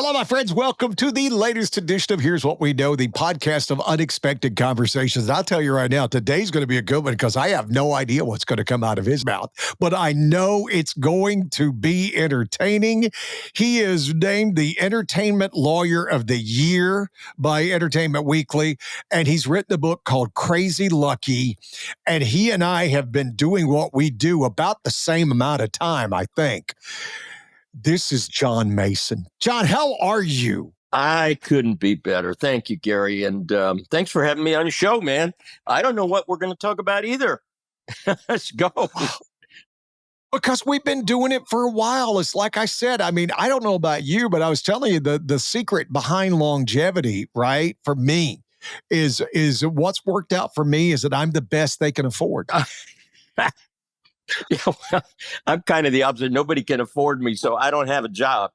Hello, my friends. Welcome to the latest edition of Here's What We Know, the podcast of unexpected conversations. And I'll tell you right now, today's going to be a good one because I have no idea what's going to come out of his mouth, but I know it's going to be entertaining. He is named the Entertainment Lawyer of the Year by Entertainment Weekly, and he's written a book called Crazy Lucky. And he and I have been doing what we do about the same amount of time, I think. This is John Mason. John, how are you? I couldn't be better. Thank you, Gary. And thanks for having me on your show, man. I don't know what we're going to talk about either. Let's go. Because we've been doing it for a while. It's like I said, I mean, I don't know about you, but I was telling you the secret behind longevity, right? For me is what's worked out for me is that I'm the best they can afford. Yeah, well, I'm kind of the opposite. Nobody can afford me, so I don't have a job.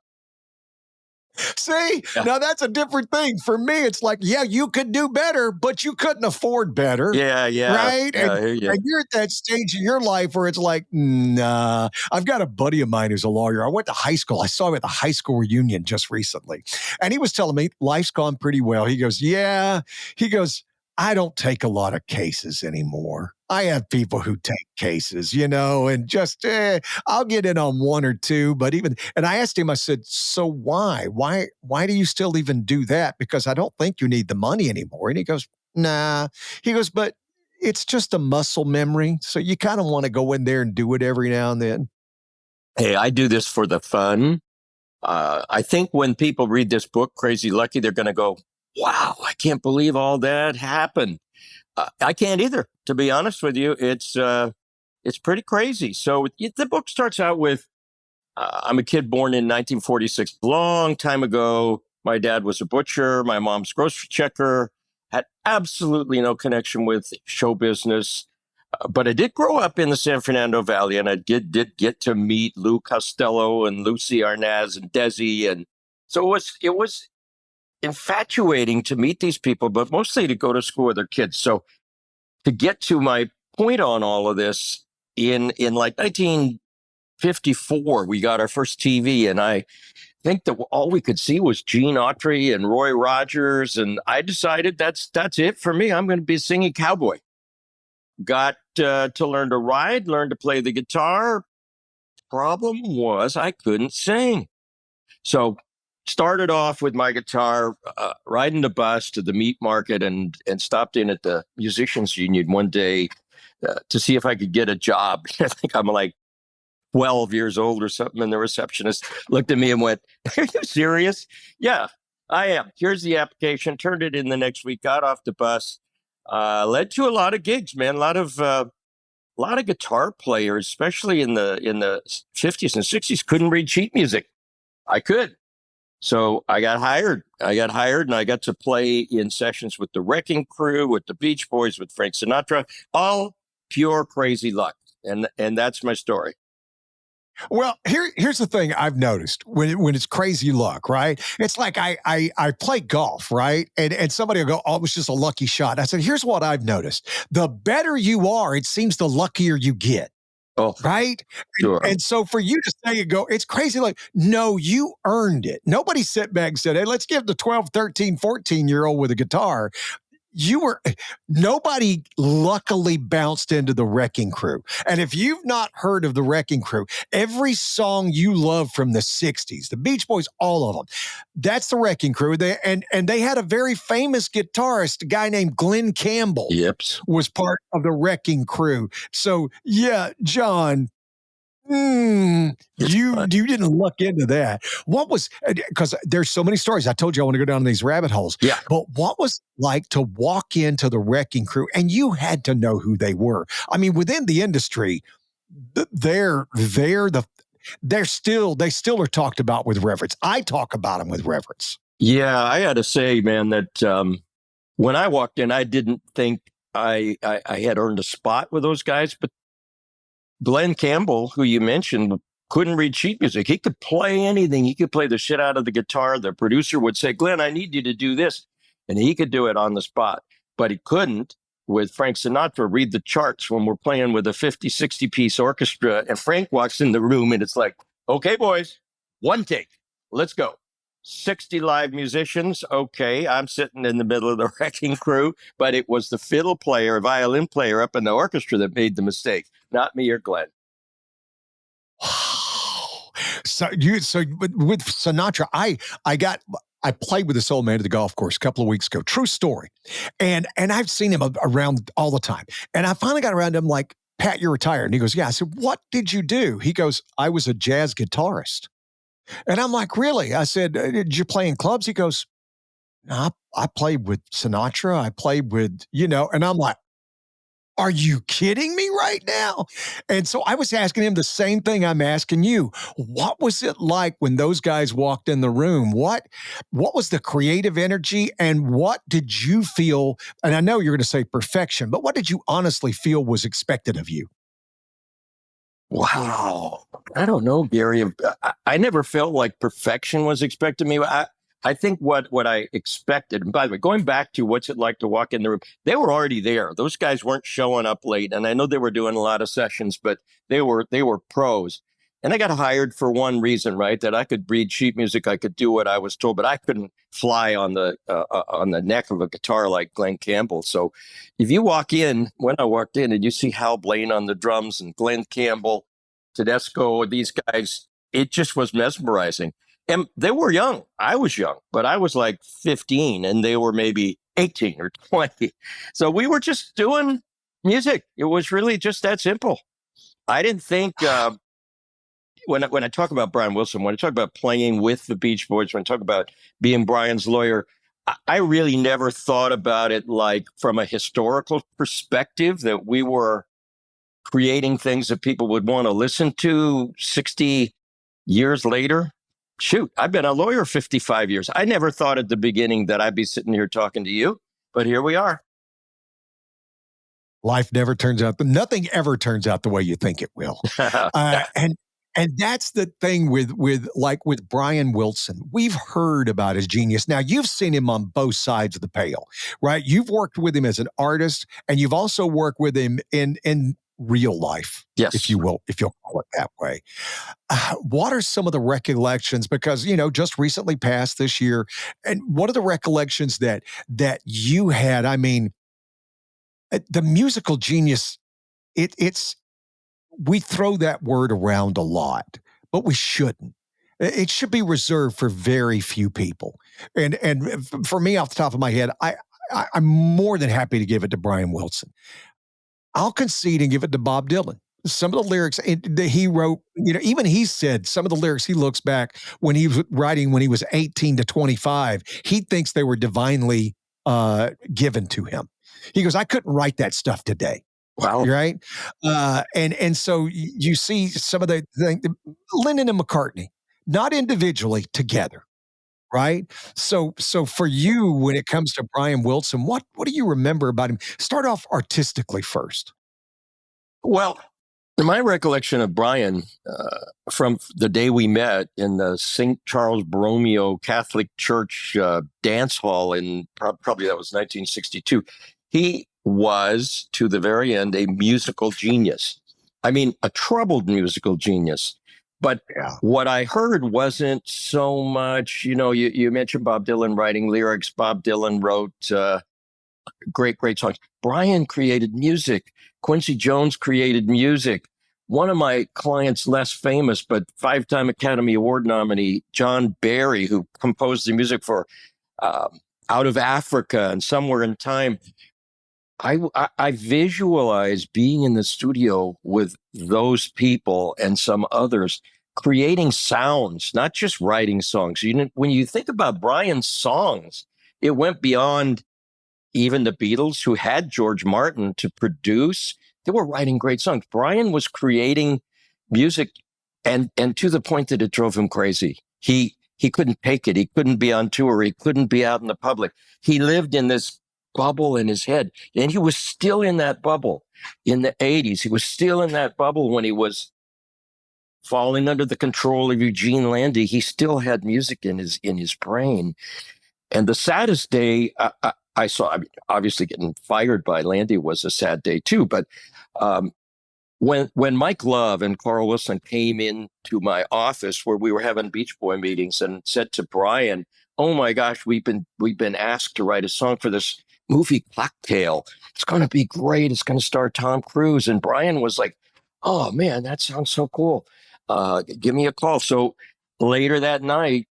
See, Yeah. now that's a different thing. For me, it's like, yeah, you could do better, but you couldn't afford better. Yeah. Right? Yeah, I hear you. And you're at that stage in your life where it's like, nah. I've got a buddy of mine who's a lawyer. I went to high school. I saw him at the high school reunion just recently. And he was telling me life's gone pretty well. He goes, yeah. He goes, I don't take a lot of cases anymore. I have people who take cases, and just, I'll get in on one or two, but and I asked him, I said, so why? Why do you still even do that? Because I don't think you need the money anymore. And he goes, nah. He goes, but it's just a muscle memory. So you kind of want to go in there and do it every now and then. Hey, I do this for the fun. I think when people read this book, Crazy Lucky, they're going to go, wow, I can't believe all that happened. I can't either, to be honest with you. It's pretty crazy. So the book starts out with, I'm a kid born in 1946, long time ago. My dad was a butcher. My mom's grocery checker. Had absolutely no connection with show business. But I did grow up in the San Fernando Valley, and I did get to meet Lou Costello and Lucy Arnaz and Desi. And so it was infatuating to meet these people, but mostly to go to school with their kids. So to get to my point on all of this, in like 1954, we got our first TV, and I think that all we could see was Gene Autry and Roy Rogers, and I decided that's it for me. I'm going to be a singing cowboy. Got to learn to ride, learn to play the guitar. Problem was I couldn't sing. So started off with my guitar, riding the bus to the meat market, and stopped in at the Musicians Union one day to see if I could get a job. I think I'm like 12 years old or something. And the receptionist looked at me and went, are you serious? Yeah, I am. Here's the application. Turned it in the next week, got off the bus. Led to a lot of gigs, man. A lot of guitar players, especially in the 50s and 60s, couldn't read sheet music. I could. So I got hired. And I got to play in sessions with the Wrecking Crew, with the Beach Boys, with Frank Sinatra, all pure crazy luck. And that's my story. Well, here's the thing I've noticed when it's crazy luck, right? It's like I play golf, right? And somebody will go, oh, it was just a lucky shot. I said, here's what I've noticed. The better you are, it seems the luckier you get. Oh, right? Sure. And so for you to say it go, it's crazy. Like, no, you earned it. Nobody sat back and said, hey, let's give the 12, 13, 14-year-old with a guitar. Nobody luckily bounced into the Wrecking Crew. And if you've not heard of the Wrecking Crew, every song you love from the 60s, the Beach Boys, all of them, that's the Wrecking Crew. And they had a very famous guitarist, a guy named Glenn Campbell, was part of the Wrecking Crew. So, yeah, John, you didn't look into that. What was, because there's so many stories. I told you I want to go down these rabbit holes. Yeah. But what was it like to walk into the Wrecking Crew and you had to know who they were? I mean, within the industry, they still are talked about with reverence. I talk about them with reverence. Yeah, I had to say, man, that when I walked in, I didn't think I had earned a spot with those guys, but Glenn Campbell, who you mentioned, couldn't read sheet music. He could play anything. He could play the shit out of the guitar. The producer would say, Glenn, I need you to do this. And he could do it on the spot. But he couldn't, with Frank Sinatra, read the charts when we're playing with a 50, 60-piece orchestra. And Frank walks in the room and it's like, okay, boys, one take. Let's go. 60 live musicians. Okay, I'm sitting in the middle of the wrecking crew, but it was the fiddle player, violin player up in the orchestra that made the mistake, not me or Glenn. Wow. So with Sinatra, I played with this old man at the golf course a couple of weeks ago. True story. And I've seen him around all the time. And I finally got around to him like, Pat, you're retired. And he goes, yeah. I said, what did you do? He goes, I was a jazz guitarist. And I'm like, really? I said, did you play in clubs? He goes, no, I played with Sinatra. I played with, and I'm like, are you kidding me right now? And so I was asking him the same thing I'm asking you. What was it like when those guys walked in the room? What was the creative energy and what did you feel? And I know you're going to say perfection, but what did you honestly feel was expected of you? Wow. I don't know, Gary. I never felt like perfection was expected of me. I think what I expected, and by the way, going back to what's it like to walk in the room, they were already there. Those guys weren't showing up late. And I know they were doing a lot of sessions, but they were pros. And I got hired for one reason, right? That I could read sheet music, I could do what I was told, but I couldn't fly on the neck of a guitar like Glenn Campbell. So if you walk in, when I walked in, and you see Hal Blaine on the drums and Glenn Campbell, Tedesco, these guys, it just was mesmerizing. And they were young. I was young, but I was like 15 and they were maybe 18 or 20. So we were just doing music. It was really just that simple. I didn't think when I talk about Brian Wilson, when I talk about playing with the Beach Boys, when I talk about being Brian's lawyer, I really never thought about it like from a historical perspective that we were creating things that people would want to listen to 60 years later. Shoot, I've been a lawyer 55 years. I never thought at the beginning that I'd be sitting here talking to you, but here we are. Life never turns out, nothing ever turns out the way you think it will. Uh, and and that's the thing with Brian Wilson. We've heard about his genius. Now you've seen him on both sides of the pale, right? You've worked with him as an artist, and you've also worked with him in real life, if Yes. you will, if you'll call it that way. What are some of the recollections? Because just recently passed this year, and what are the recollections that you had? I mean, the musical genius. It's we throw that word around a lot, but we shouldn't. It should be reserved for very few people. And for me, off the top of my head, I'm more than happy to give it to Brian Wilson. I'll concede and give it to Bob Dylan. Some of the lyrics that he wrote, even he said some of the lyrics he looks back when he was writing when he was 18 to 25, he thinks they were divinely given to him. He goes, I couldn't write that stuff today. Wow. Right? And so you see some of the Lennon and McCartney, not individually, together, right? So for you, when it comes to Brian Wilson, what do you remember about him? Start off artistically first. Well, my recollection of Brian from the day we met in the St. Charles Borromeo Catholic Church dance hall in probably that was 1962, he was to the very end a musical genius. I mean, a troubled musical genius. But Yeah. what I heard wasn't so much, you mentioned Bob Dylan writing lyrics. Bob Dylan wrote great songs. Brian created music. Quincy Jones created music. One of my clients, less famous, but five-time Academy Award nominee, John Barry, who composed the music for Out of Africa and Somewhere in Time. I visualize being in the studio with those people and some others creating sounds, not just writing songs. When you think about Brian's songs, it went beyond even the Beatles, who had George Martin to produce. They were writing great songs. Brian was creating music, and to the point that it drove him crazy. He couldn't take it. He couldn't be on tour. He couldn't be out in the public. He lived in this bubble in his head, and he was still in that bubble in the 80s. He was still in that bubble when he was falling under the control of Eugene Landy. He still had music in his brain. And the saddest day I saw, I mean, obviously getting fired by Landy was a sad day too, but when Mike Love and Carl Wilson came into my office where we were having Beach Boy meetings and said to Brian, "Oh my gosh, we've been asked to write a song for this movie Cocktail. It's going to be great. It's going to star Tom Cruise." And Brian was like, "Oh man, that sounds so cool. Give me a call." So later that night,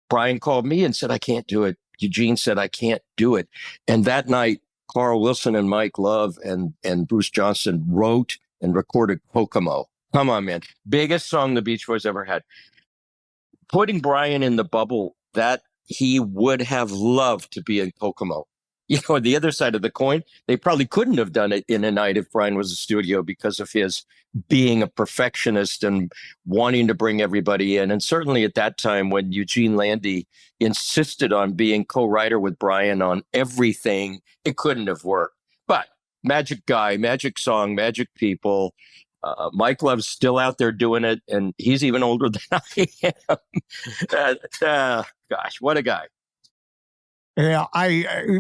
Brian called me and said, "I can't do it." Eugene said, "I can't do it." And that night, Carl Wilson and Mike Love and Bruce Johnston wrote and recorded Kokomo. Come on, man. Biggest song the Beach Boys ever had. Putting Brian in the bubble, that he would have loved to be in Kokomo. The other side of the coin, they probably couldn't have done it in a night if Brian was a studio because of his being a perfectionist and wanting to bring everybody in. And certainly at that time when Eugene Landy insisted on being co-writer with Brian on everything, it couldn't have worked. But magic guy, magic song, magic people. Mike Love's still out there doing it, and he's even older than I am. Gosh, what a guy. Yeah, I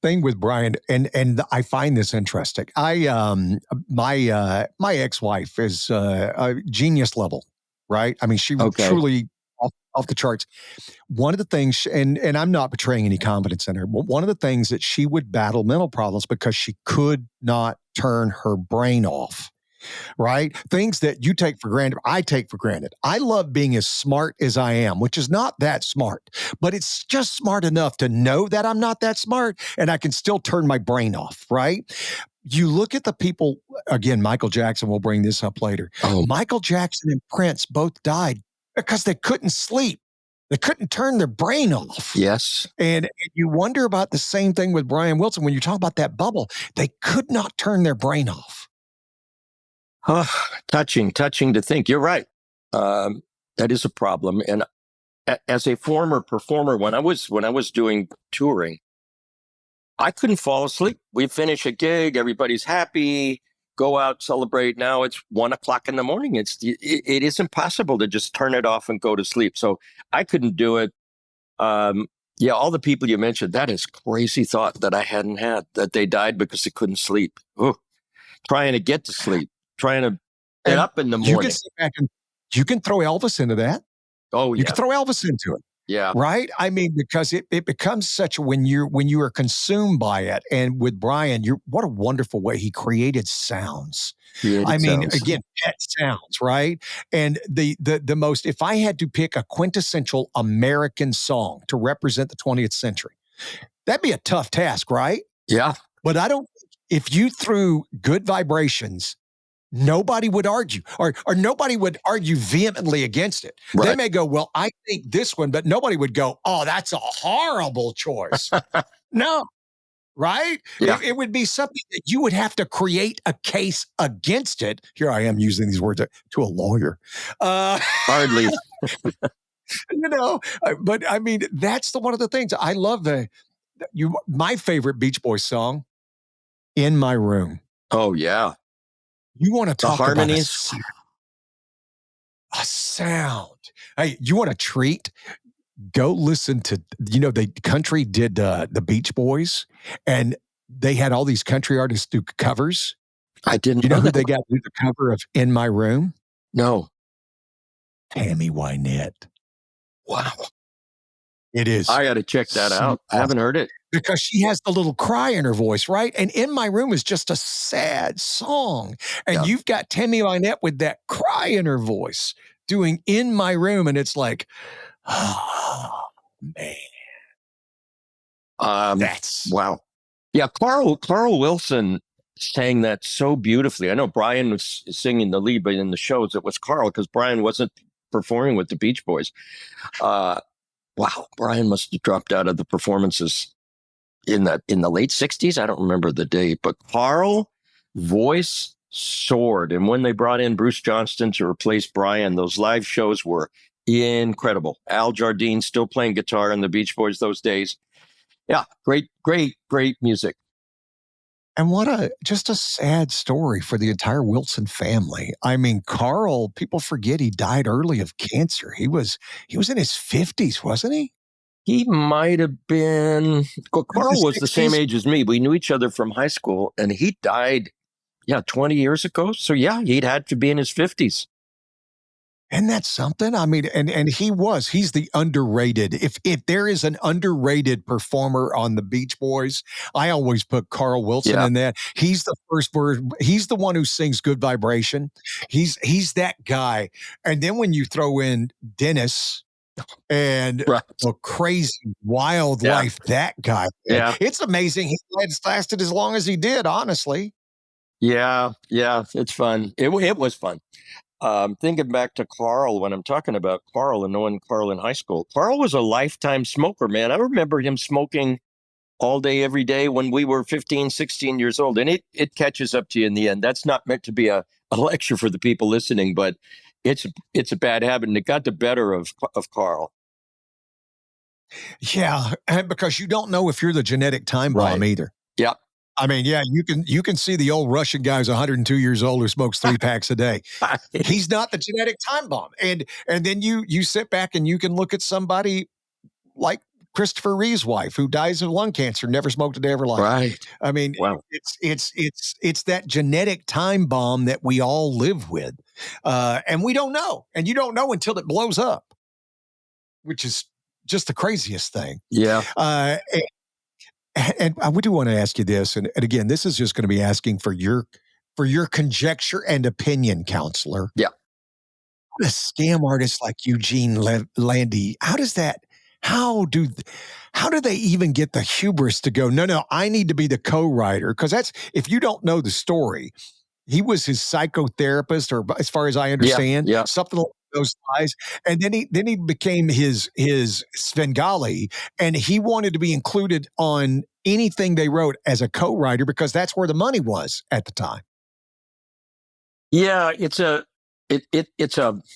thing with Brian, and I find this interesting. My ex-wife is a genius level, right? I mean, she Okay. truly off the charts. One of the things, and I'm not betraying any confidence in her, but one of the things that she would battle mental problems because she could not turn her brain off. Right? Things that you take for granted, I take for granted. I love being as smart as I am, which is not that smart, but it's just smart enough to know that I'm not that smart and I can still turn my brain off, right? You look at the people, again, Michael Jackson, we'll bring this up later. Oh, Michael Jackson and Prince both died because they couldn't sleep. They couldn't turn their brain off. yes. And you wonder about the same thing with Brian Wilson. When you talk about that bubble, they could not turn their brain off. Oh, touching to think. You're right. That is a problem. And as a former performer, when I was doing touring, I couldn't fall asleep. We finish a gig, everybody's happy, go out, celebrate. Now it's 1 o'clock in the morning. It is impossible to just turn it off and go to sleep. So I couldn't do it. Yeah, all the people you mentioned, that is crazy thought that I hadn't had, that they died because they couldn't sleep. Oh, trying to get to sleep, trying to get And up in the you can morning. sit back and you can throw Elvis into that. Oh, You yeah. can throw Elvis into it, Yeah. right? I mean, because it becomes such when you are consumed by it. And with Brian, what a wonderful way he created sounds. Created I mean, sounds. again, pet sounds, right? And the most, if I had to pick a quintessential American song to represent the 20th century, that'd be a tough task, right? Yeah. But I don't. If you threw Good Vibrations, nobody would argue, or nobody would argue vehemently against it. They Right. may go, well, I think this one, but nobody would go, oh, that's a horrible choice. No, right? Yeah. It would be something that you would have to create a case against it. Here I am using these words to a lawyer. Hardly. But I mean, that's one of the things I love. My favorite Beach Boys song, In My Room. Oh, yeah. You want to The talk about harmonies. a sound. Hey, you want a treat? Go listen to, the country did the Beach Boys, and they had all these country artists do covers. I didn't You know know who that. they got to do the cover of In My Room? No. Tammy Wynette. Wow. It is. I got to check that out. I haven't heard it. Because she has the little cry in her voice, right? And In My Room is just a sad song. And you've got Tammy Wynette with that cry in her voice doing In My Room. And it's like, oh, man. That's wow. Yeah, Carl Wilson sang that so beautifully. I know Brian was singing the lead, but in the shows it was Carl because Brian wasn't performing with the Beach Boys. Wow, Brian must have dropped out of the performances in the late 60s. I don't remember the date, but Carl voice soared. And when they brought in Bruce Johnston to replace Brian, those live shows were incredible. Al Jardine still playing guitar in the Beach Boys those days. Yeah, great music. And just a sad story for the entire Wilson family. I mean, Carl, people forget he died early of cancer. He was in his 50s, wasn't he? He might have been. Carl was the same 60s? age as me. We knew each other from high school, and he died Yeah, 20 years ago. So yeah, he'd had to be in his 50s. Isn't that something? I mean, and he's the underrated. If there is an underrated performer on the Beach Boys, I always put Carl Wilson Yeah, in that. He's the first word. He's the one who sings "Good Vibration." He's that guy. And then when you throw in Dennis and right. the crazy wild Yeah, life that guy had, yeah, it's amazing he lasted as long as he did. Honestly, yeah, yeah. It's fun. It was fun. Thinking back to Carl, when I'm talking about Carl and knowing Carl in high school, Carl was a lifetime smoker, man. I remember him smoking all day, every day when we were 15, 16 years old. And it catches up to you in the end. That's not meant to be a lecture for the people listening, but it's a bad habit. And it got the better of Carl. yeah, and because you don't know if you're the genetic time bomb Right. either. Yeah. I mean, yeah, you can see the old Russian guy who's 102 years old who smokes 3 packs a day. He's not the genetic time bomb. And then you sit back and you can look at somebody like Christopher Reeve's wife who dies of lung cancer, never smoked a day of her life. Right. I mean, Wow. it's that genetic time bomb that we all live with, and we don't know, and you don't know until it blows up, which is just the craziest thing. Yeah. And I do want to ask you this, and again, this is just going to be asking for your conjecture and opinion, counselor. Yeah. A scam artist like Landy, how does that? How do how do they even get the hubris to go? No, no, I need to be the co-writer because that's if you don't know the story, he was his psychotherapist, or as far as I Yeah. understand, Yeah. something along those lines. And then he became his Svengali, and he wanted to be included on anything they wrote as a co-writer because that's where the money was at the time. Yeah. It's a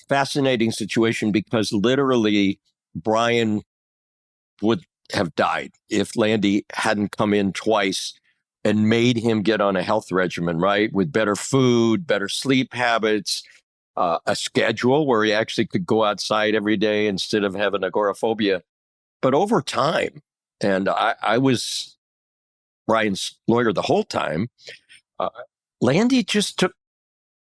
fascinating situation because literally Brian would have died if Landy hadn't come in twice and made him get on a health regimen, right? With better food, better sleep habits, a schedule where he actually could go outside every day instead of having agoraphobia. But over time, and I was Brian's lawyer the whole time, uh, Landy just took,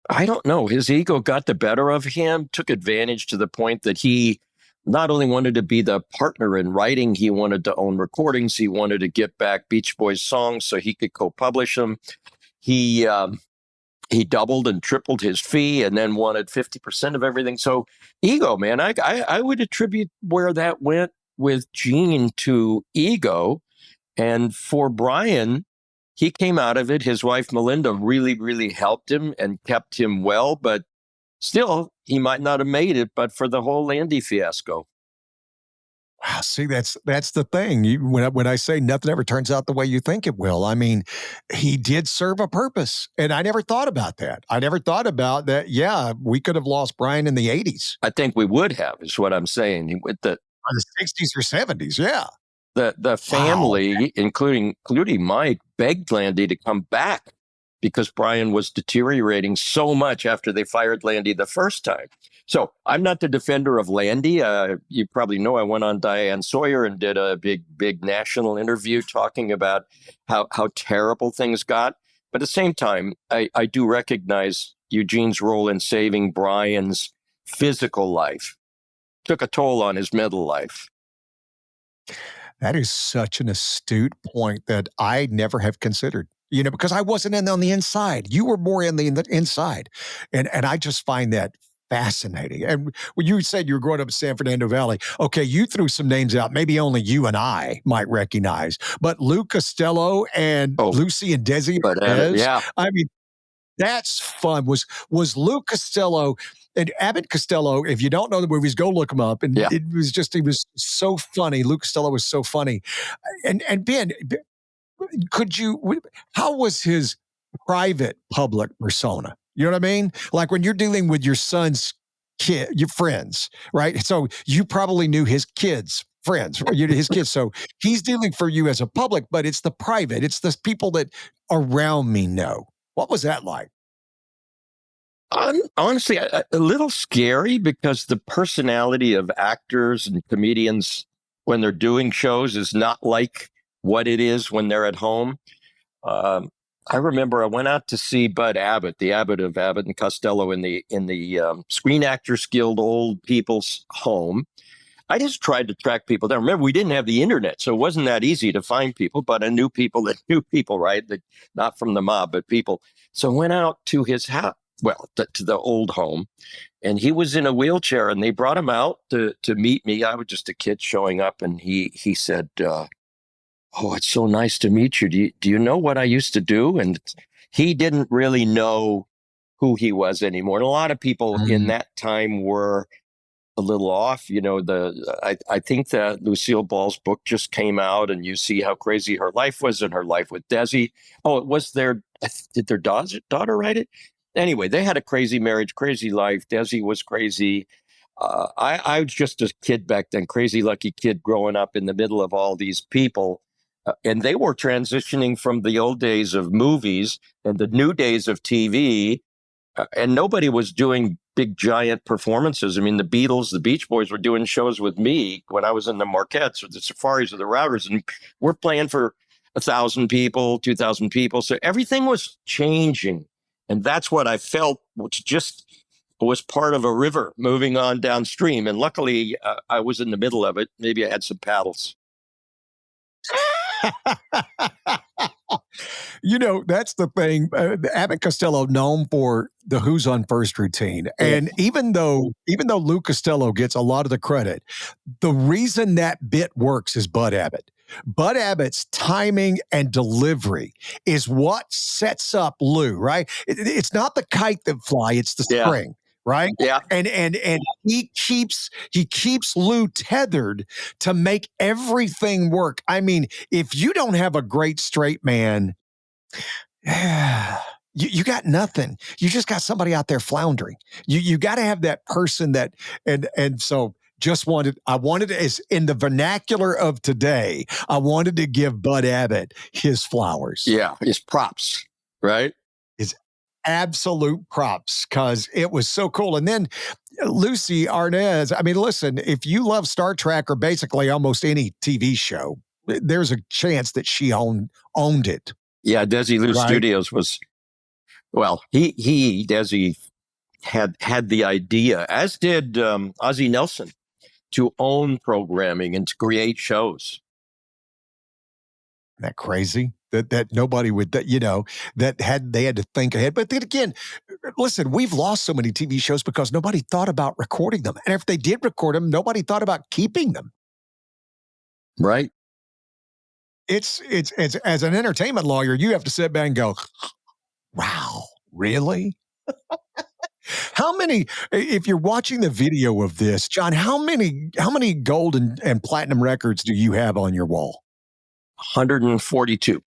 I don't know, his ego got the better of him, took advantage to the point that he not only wanted to be the partner in writing, he wanted to own recordings. He wanted to get back Beach Boys songs so he could co-publish them. He he doubled and tripled his fee, and then wanted 50% of everything. So ego, man, I would attribute where that went with Gene to ego, and for Brian, he came out of it. His wife Melinda really, really helped him and kept him well, but still, he might not have made it, but for the whole Landy fiasco. Wow, see, that's the thing. When I say nothing ever turns out the way you think it will, I mean, he did serve a purpose, and I never thought about that. I never thought about that. Yeah, we could have lost Brian in the '80s, I think we would have, is what I'm saying. With or the '60s or '70s. Yeah. the Wow. family, including Mike, begged Landy to come back because Brian was deteriorating so much after they fired Landy the first time. So I'm not the defender of Landy. You probably know I went on Diane Sawyer and did a big national interview talking about how terrible things got. But at the same time, I do recognize Eugene's role in saving Brian's physical life. Took a toll on his mental life. That is such an astute point that I never have considered. Because I wasn't in on the inside. You were more in the inside, and I just find that fascinating. And when you said you were growing up in San Fernando Valley, okay, you threw some names out. Maybe only you and I might recognize, but Lou Costello and Oh, Lucy and Desi but Arnaz. yeah, I mean, that's fun. Was Lou Costello and Abbott Costello? If you don't know the movies, go look them up. And yeah. he was so funny. Lou Costello was so funny. And Ben, could you? How was his private public persona? You know what I mean? Like when you're dealing with your son's kid, your friends, right? So you probably knew his kids. Friends, his kids. So he's dealing for you as a public, but it's the private. It's the people that around me know. What was that like? Honestly, a little scary because the personality of actors and comedians when they're doing shows is not like what it is when they're at home. Um, I remember I went out to see Bud Abbott, the Abbott of Abbott and Costello, in the Screen Actors Guild old people's home. I just tried to track people down. Remember, we didn't have the internet, so it wasn't that easy to find people, but I knew people that knew people, right? That, not from the mob, but people. So I went out to his house, well, to the old home, and he was in a wheelchair, and they brought him out to meet me. I was just a kid showing up, and he said, "Oh, it's so nice to meet you. Do you know what I used to do?" And he didn't really know who he was anymore. And a lot of people in Mm. that time were a little off. I think that Lucille Ball's book just came out, and you see how crazy her life was, and her life with Desi. Oh, it was did their daughter write it? Anyway, they had a crazy marriage, crazy life. Desi was crazy. I was just a kid back then, crazy lucky kid growing up in the middle of all these people. And they were transitioning from the old days of movies and the new days of TV, and nobody was doing big giant performances. I mean, the Beatles, the Beach Boys were doing shows with me when I was in the Marquettes or the Safaris or the Routers, and we're playing for 1,000 people, 2,000 people. So everything was changing, and that's what I felt, which just was part of a river moving on downstream. And luckily, I was in the middle of it. Maybe I had some paddles. That's the thing. Abbott Costello known for the Who's on First routine, Yeah, and even though Lou Costello gets a lot of the credit, the reason that bit works is Bud Abbott. Bud Abbott's timing and delivery is what sets up Lou. Right? It's not the kite that fly; it's the yeah, string. Right? yeah. And he keeps Lou tethered to make everything work. I mean, if you don't have a great straight man, you got nothing. You just got somebody out there floundering. You got to have that person that and so I wanted as in the vernacular of today, I wanted to give Bud Abbott his flowers. Yeah, it's props, right? His absolute props because it was so cool. And then Lucy Arnaz, I mean, listen, if you love Star Trek or basically almost any TV show, there's a chance that she owned it, Yeah, Desi Lou right? Studios was, well, Desi had the idea, as did Ozzie Nelson, to own programming and to create shows. That crazy that nobody would they had to think ahead. But then again, listen, we've lost so many TV shows because nobody thought about recording them, and if they did record them, nobody thought about keeping them. Right? It's as an entertainment lawyer, you have to sit back and go, "Wow, really? How many?" If you're watching the video of this, John, how many gold and platinum records do you have on your wall? 142.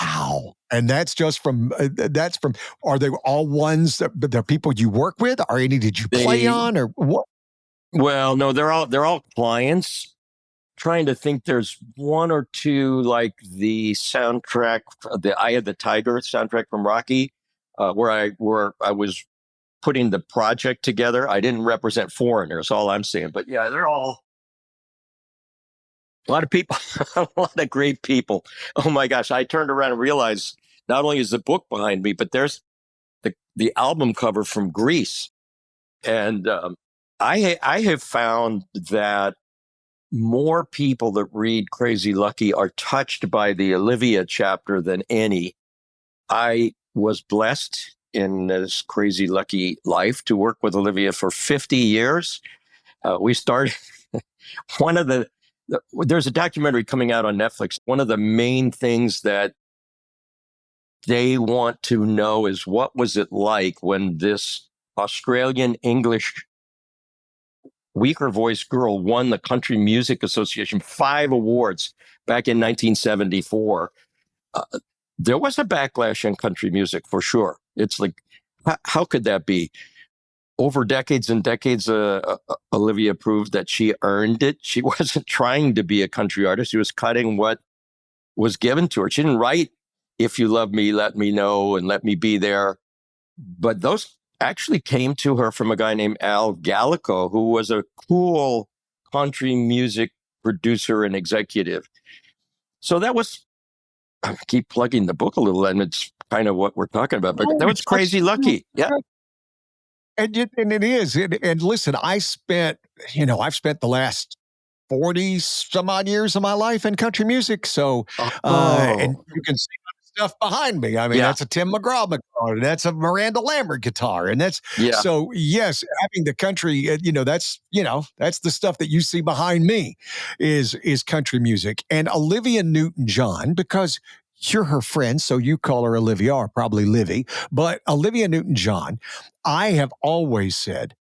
Wow. And that's from are they all ones that they're people you work with? Or any did you play They on or what? Well, no, they're all clients. Trying to think, there's one or two like the soundtrack, the Eye of the Tiger soundtrack from Rocky, where I was putting the project together. I didn't represent foreigners, all I'm saying. But yeah, they're all a lot of people, a lot of great people. Oh my gosh, I turned around and realized not only is the book behind me, but there's the album cover from Greece, and I have found that more people that read Crazy Lucky are touched by the Olivia chapter than any. I was blessed in this Crazy Lucky life to work with Olivia for 50 years. We started one of there's a documentary coming out on Netflix. One of the main things that they want to know is what was it like when this Australian English weaker voice girl won the Country Music Association 5 awards back in 1974. Uh, there was a backlash in country music for sure. It's like, how could that be? Over decades and decades, Olivia proved that she earned it. She wasn't trying to be a country artist. She was cutting what was given to her. She didn't write, "If you love me, let me know and let me be there." But those actually came to her from a guy named Al Gallico, who was a cool country music producer and executive. So that was keep plugging the book a little, and it's kind of what we're talking about. But No, that was it's such crazy lucky. Yeah. and it is. And listen, I've spent the last 40 some odd years of my life in country music. So, and Oh, you can see my stuff behind me. I mean, yeah. that's a Tim McGraw guitar, and that's a Miranda Lambert guitar. And Yeah. so, yes, having the country, that's the stuff that you see behind me is country music. And Olivia Newton-John, because you're her friend, so you call her Olivia or probably Livy, but Olivia Newton-John, I have always said,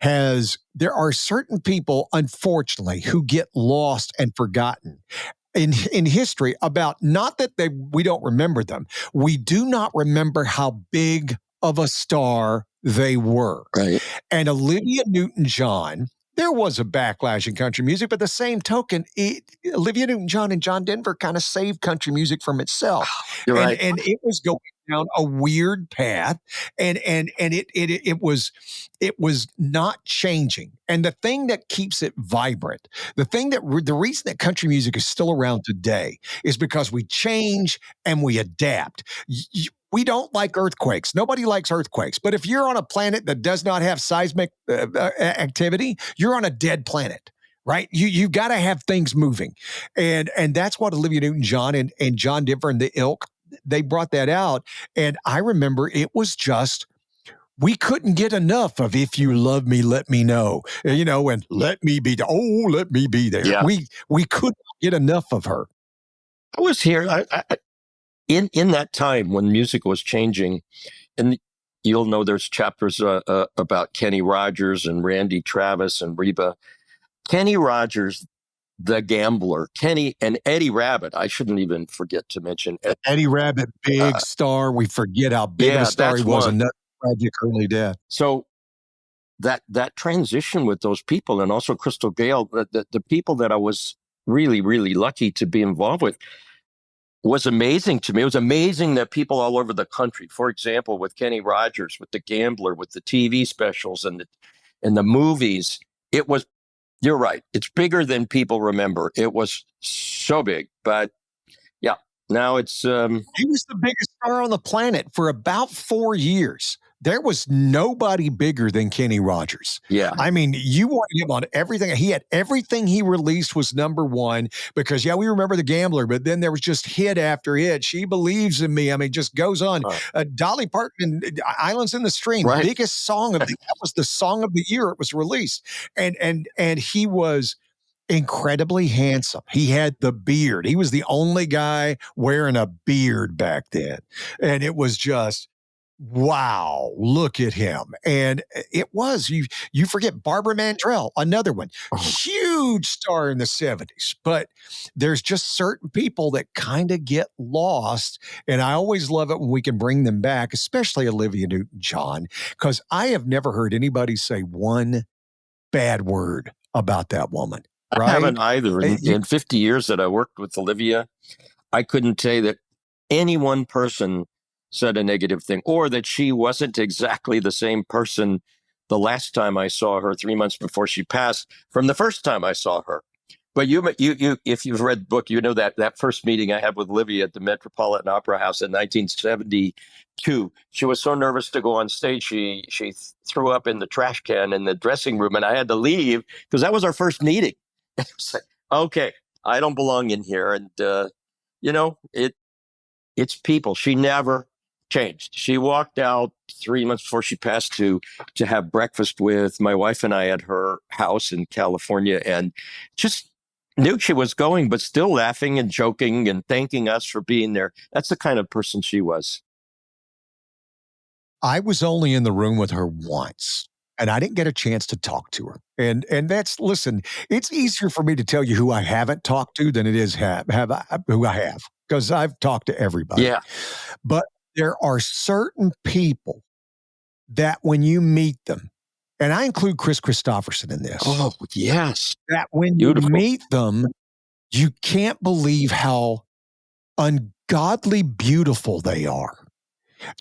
there are certain people, unfortunately, who get lost and forgotten in history about, not that we don't remember them. We do not remember how big of a star they were. Right. And Olivia Newton-John, there was a backlash in country music, but the same token, Olivia Newton-John and John Denver kind of saved country music from itself, You're and right. and it was going down a weird path, and it was not changing. And the thing that keeps it vibrant, the reason that country music is still around today, is because we change and we adapt. We don't like earthquakes. Nobody likes earthquakes. But if you're on a planet that does not have seismic activity, you're on a dead planet, right? You got to have things moving, and that's what Olivia Newton-John and John Denver and the ilk, they brought that out. And I remember it was just, we couldn't get enough of "If You Love Me, Let Me Know," and "Let Me Be there." Oh, let me be there. Yeah. We couldn't get enough of her. I was here in that time when music was changing, and you'll know there's chapters about Kenny Rogers and Randy Travis and Reba. Kenny Rogers, the gambler, Kenny and Eddie Rabbitt. I shouldn't even forget to mention. Eddie Rabbitt, big Uh, star. We forget how big of a yeah, star he that's was. one. Another tragic early death. So that transition with those people, and also Crystal Gale, the people that I was really, really lucky to be involved with, was amazing to me. It was amazing that people all over the country, for example, with Kenny Rogers, with The Gambler, with the TV specials and the movies, it was, you're right. It's bigger than people remember. It was so big, but yeah, now it's He was the biggest star on the planet for about 4 years. There was nobody bigger than Kenny Rogers. yeah. I mean, you wanted him on everything. He had everything he released was number one, because, yeah, we remember The Gambler, but then there was just hit after hit. She Believes in Me. I mean, just goes on. Uh, Dolly Parton and Islands in the Stream, right. biggest song that was the song of the year it was released. And he was incredibly handsome. He had the beard. He was the only guy wearing a beard back then. And it was just, wow, look at him. And you forget Barbara Mandrell, another one, Oh, huge star in the 70s. But there's just certain people that kind of get lost. And I always love it when we can bring them back, especially Olivia Newton-John, because I have never heard anybody say one bad word about that woman, I haven't right? either. In 50 years that I worked with Olivia, I couldn't say that any one person said a negative thing, or that she wasn't exactly the same person the last time I saw her 3 months before she passed from the first time I saw her. But if you've read the book, you know that first meeting I had with Olivia at the Metropolitan Opera House in 1972. She was so nervous to go on stage, she threw up in the trash can in the dressing room, and I had to leave because that was our first meeting. It's like, okay, I don't belong in here, and it's people. She never changed. She walked out 3 months before she passed to have breakfast with my wife and I at her house in California, and just knew she was going, but still laughing and joking and thanking us for being there. That's the kind of person she was. I was only in the room with her once, and I didn't get a chance to talk to her. And that's, listen, it's easier for me to tell you who I haven't talked to than it is who I have, because I've talked to everybody. Yeah. But there are certain people that when you meet them, and I include Chris Christopherson in this, Oh, yes. that when you Beautiful. meet them, you can't believe how ungodly beautiful they are.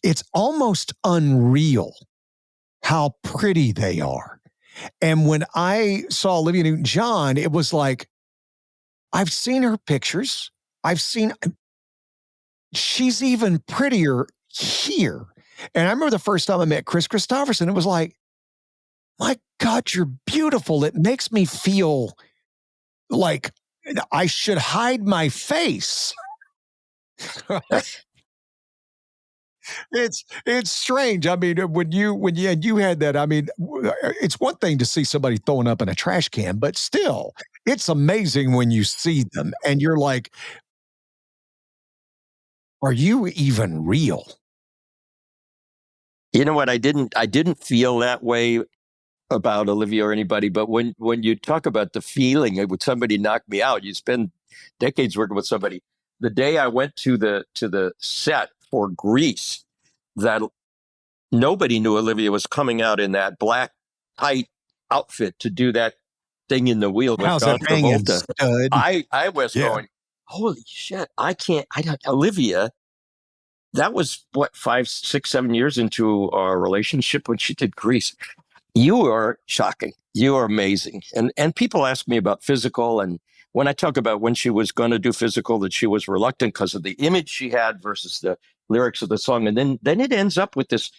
It's almost unreal how pretty they are. And when I saw Olivia Newton-John, it was like, I've seen her pictures. I've seen she's even prettier here. And I remember the first time I met Chris Christopherson, it was like, my God, you're beautiful. It makes me feel like I should hide my face. It's strange. I mean, when you had that, I mean, it's one thing to see somebody throwing up in a trash can, but still, it's amazing when you see them and you're like, are you even real? You know what? I didn't feel that way about Olivia or anybody, but when you talk about the feeling of when somebody knocked me out, you spend decades working with somebody. The day I went to the set for Grease, that nobody knew Olivia was coming out in that black tight outfit to do that thing in the wheel with How's it John hanging, Travolta. stud? I was Yeah. going, holy shit! I don't, Olivia. That was what 5, 6, 7 years into our relationship when she did Grease. You are shocking. You are amazing. And people ask me about physical, and when I talk about when she was going to do physical, that she was reluctant because of the image she had versus the lyrics of the song, and then it ends up with this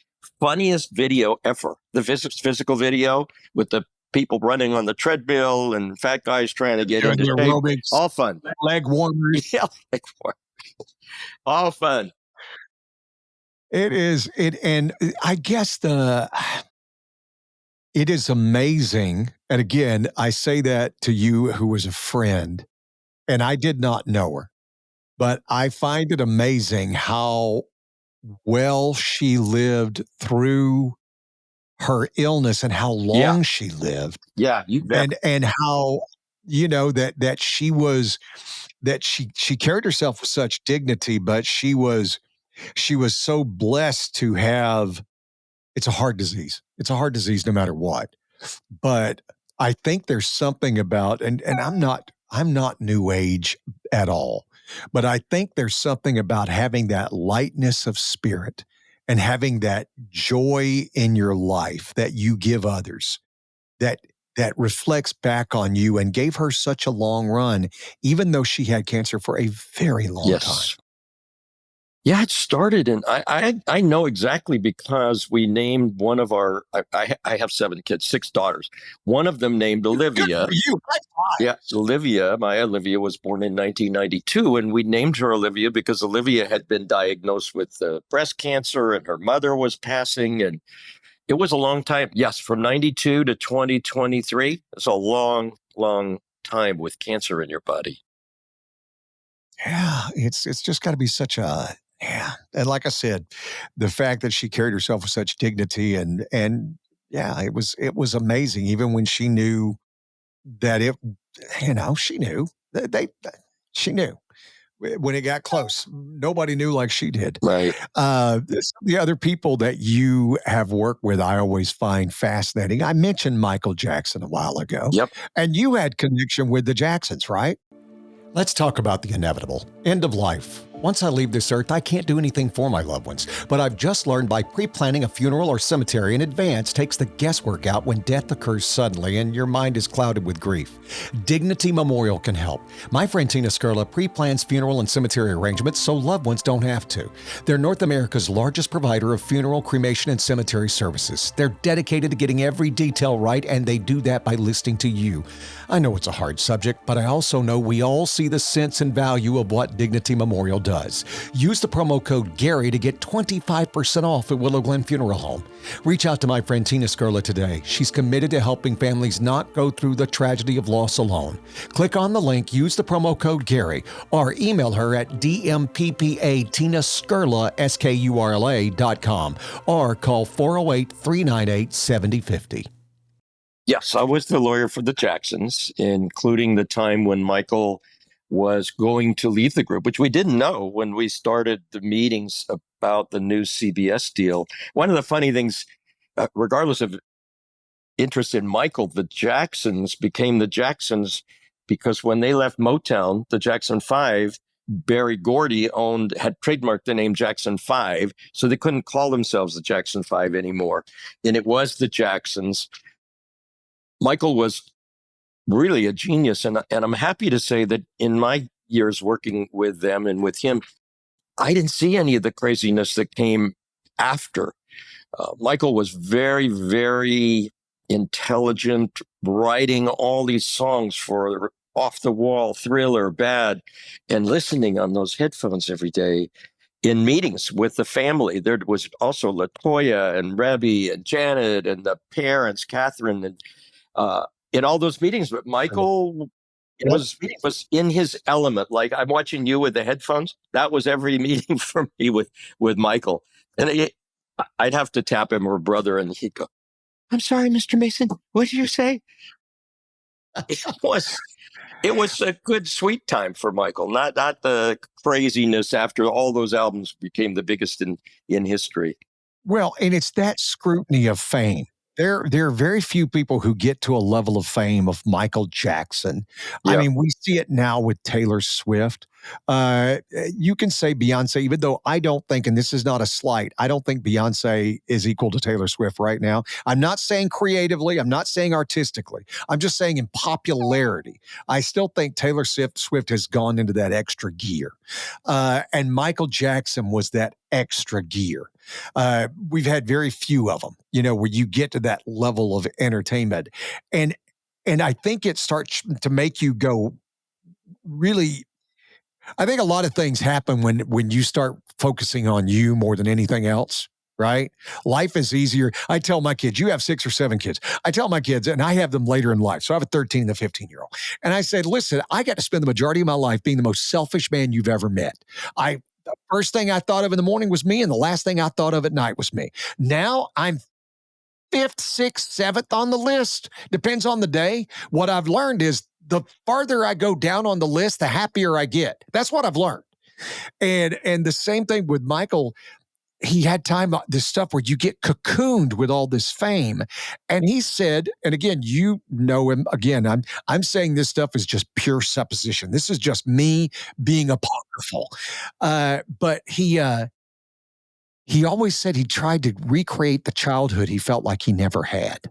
funniest video ever, the physical video with the people running on the treadmill and fat guys trying to get Doing into the shape. aerobics, All fun. leg warmers. Yeah, like, all fun. It is it, and I guess it is amazing. And again, I say that to you who was a friend, and I did not know her, but I find it amazing how well she lived through her illness and how Yeah, long she lived, yeah, you bet. and how that she carried herself with such dignity, but she was so blessed to have. It's a heart disease. It's a heart disease no matter what. But I think there's something about, and I'm not new age at all, but I think there's something about having that lightness of spirit and having that joy in your life that you give others, that that reflects back on you, and gave her such a long run, even though she had cancer for a very long time. Yes. Yeah, it started, and I know exactly because we named one of our. I have 7 kids, 6 daughters. One of them named Good for Olivia. you. High five. Yeah, Olivia. My Olivia was born in 1992, and we named her Olivia because Olivia had been diagnosed with breast cancer, and her mother was passing, and it was a long time. Yes, from 92 to 2023. It's a long, long time with cancer in your body. Yeah, it's just got to be such a, yeah. And like I said, the fact that she carried herself with such dignity, and yeah, it was amazing. Even when she knew that she knew that she knew when it got close. Nobody knew like she did. Right. The other people that you have worked with, I always find fascinating. I mentioned Michael Jackson a while ago, Yep. and you had connection with the Jacksons, right? Let's talk about the inevitable end of life. Once I leave this earth, I can't do anything for my loved ones, but I've just learned by pre-planning a funeral or cemetery in advance takes the guesswork out when death occurs suddenly and your mind is clouded with grief. Dignity Memorial can help. My friend Tina Skurla pre-plans funeral and cemetery arrangements so loved ones don't have to. They're North America's largest provider of funeral, cremation, and cemetery services. They're dedicated to getting every detail right, and they do that by listening to you. I know it's a hard subject, but I also know we all see the sense and value of what Dignity Memorial does. Use the promo code Gary to get 25% off at Willow Glen Funeral Home. Reach out to my friend Tina Skurla today. She's committed to helping families not go through the tragedy of loss alone. Click on the link, use the promo code Gary, or email her at dmppa.tinaskurla.com, or call 408-398-7050. Yes, I was the lawyer for the Jacksons, including the time when Michael was going to leave the group, which we didn't know when we started the meetings about the new CBS deal. One of the funny things, regardless of interest in Michael, the Jacksons became the Jacksons because when they left Motown, the Jackson Five, Berry Gordy had trademarked the name Jackson Five, so they couldn't call themselves the Jackson Five anymore. And it was the Jacksons. Michael was really a genius. And I'm happy to say that in my years working with them and with him, I didn't see any of the craziness that came after. Michael was very, very intelligent, writing all these songs for Off the Wall, Thriller, Bad, and listening on those headphones every day in meetings with the family. There was also Latoya and Rebby and Janet and the parents, Catherine, and in all those meetings. But Michael Yep. was in his element. Like I'm watching you with the headphones. That was every meeting for me with Michael, and I'd have to tap him or brother, and he'd go, "I'm sorry, Mr. Mason. What did you say?" It was it was a good sweet time for Michael, not the craziness after all those albums became the biggest in history. Well, and it's that scrutiny of fame. There are very few people who get to a level of fame of Michael Jackson. I Yeah. mean, we see it now with Taylor Swift. You can say Beyonce, even though I don't think, and this is not a slight, I don't think Beyonce is equal to Taylor Swift right now. I'm not saying creatively, I'm not saying artistically. I'm just saying in popularity. I still think Taylor Swift has gone into that extra gear. And Michael Jackson was that extra gear. We've had very few of them, where you get to that level of entertainment. And I think it starts to make you go really. I think a lot of things happen when you start focusing on you more than anything else. Right? Life is easier. I tell my kids, you have 6 or 7 kids. I tell my kids, and I have them later in life. So I have a 13 and a 15-year-old. And I said, listen, I got to spend the majority of my life being the most selfish man you've ever met. The first thing I thought of in the morning was me, and the last thing I thought of at night was me. Now I'm fifth, sixth, seventh on the list. Depends on the day. What I've learned is the farther I go down on the list, the happier I get. That's what I've learned. And the same thing with Michael. He had time, this stuff where you get cocooned with all this fame. And he said, and again, you know him again. I'm saying this stuff is just pure supposition. This is just me being apocryphal. But he always said he tried to recreate the childhood he felt like he never had.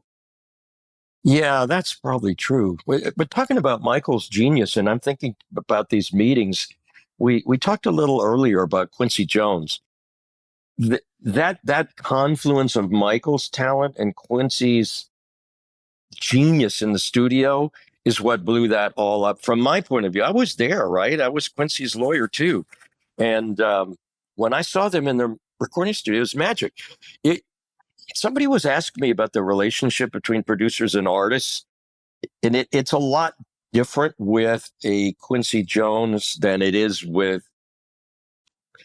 Yeah, that's probably true. But talking about Michael's genius, and I'm thinking about these meetings, we talked a little earlier about Quincy Jones. That confluence of Michael's talent and Quincy's genius in the studio is what blew that all up. From my point of view, I was there, right? I was Quincy's lawyer too, and when I saw them in the recording studio, it was magic. It, Somebody was asking me about the relationship between producers and artists, and it's a lot different with a Quincy Jones than it is with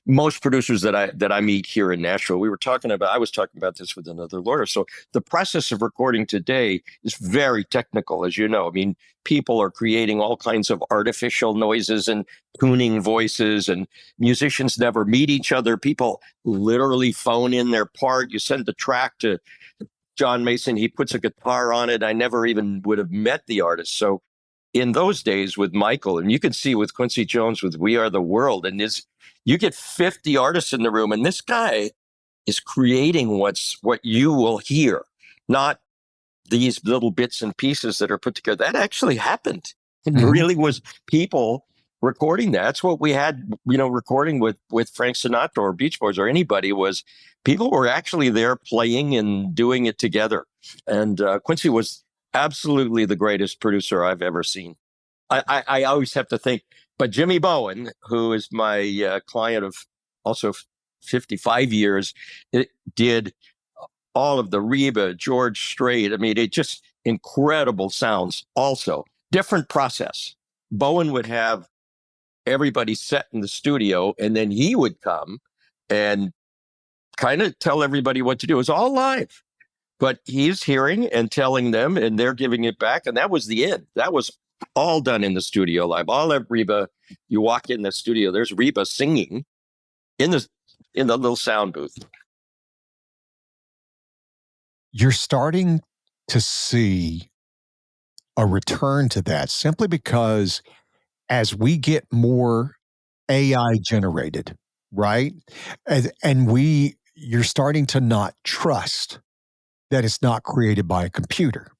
most producers that I meet here in Nashville. I was talking about this with another lawyer. So the process of recording today is very technical, as you know. I mean, people are creating all kinds of artificial noises and tuning voices, and musicians never meet each other. People literally phone in their part. You send the track to John Mason, he puts a guitar on it. I never even would have met the artist. So in those days with Michael, and you can see with Quincy Jones with We Are the World, and this, you get 50 artists in the room, and this guy is creating what you will hear, not these little bits and pieces that are put together. That actually happened. It Mhm. really was people recording that. That's what we had, recording with Frank Sinatra or Beach Boys or anybody, was people were actually there playing and doing it together. And Quincy was absolutely the greatest producer I've ever seen. I always have to think, but Jimmy Bowen, who is my client of also 55 years, it did all of the Reba, George Strait. I mean, it just incredible sounds. Also, different process. Bowen would have everybody set in the studio, and then he would come and kind of tell everybody what to do. It was all live, but he's hearing and telling them, and they're giving it back. And that was the end. That was all done in the studio live. All of Reba, you walk in the studio, there's Reba singing in the little sound booth. You're starting to see a return to that simply because as we get more AI generated, right? You're starting to not trust that it's not created by a computer.